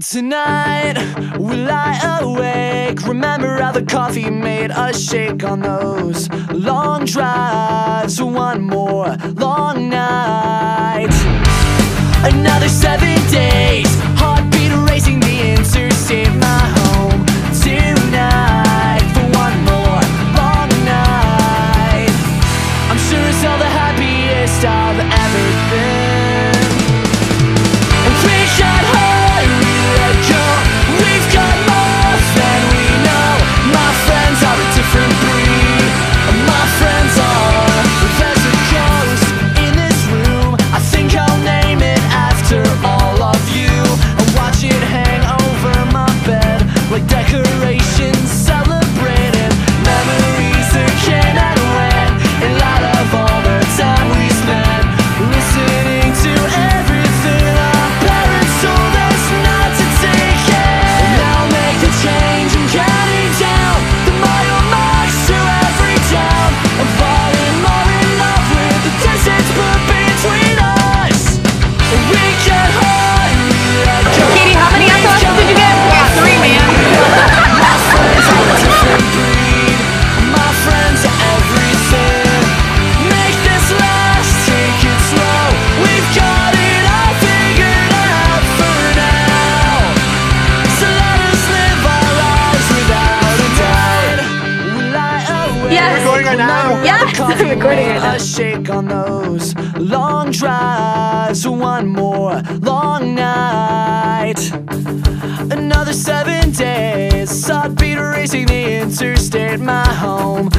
Tonight, we lie awake. Remember how the coffee made us shake on those long drives. One more long night. Another 7 days. Heartbeat racing the interstate. My home tonight for one more long night. I'm sure it's all the happiest I've ever been. And we got high, we let go. We've got more than we know. My friends are a different breed. My friends are. There's a ghost in this room. I think I'll name it after all of you. I watch it hang over my bed like decorations celebrating memories that came and went. In light of all the time we spent listening to everything our parents told us not to take it. And now make the change and counting down the mile marks to every town. I'm falling more in love with the distance put between us. We get high, we let go. Katie, how many eyelashes did you get? Yeah, 3, man. My friends are a different breed. My friends are everything. Make this last, take it slow. We've got it all figured out for now. So let us live our lives without a doubt. We lie awake. Yes. Recording right now? Yes, I'm recording right now. A shake on those long drives. One more long night. Another 7 days. Heartbeat racing the interstate. My home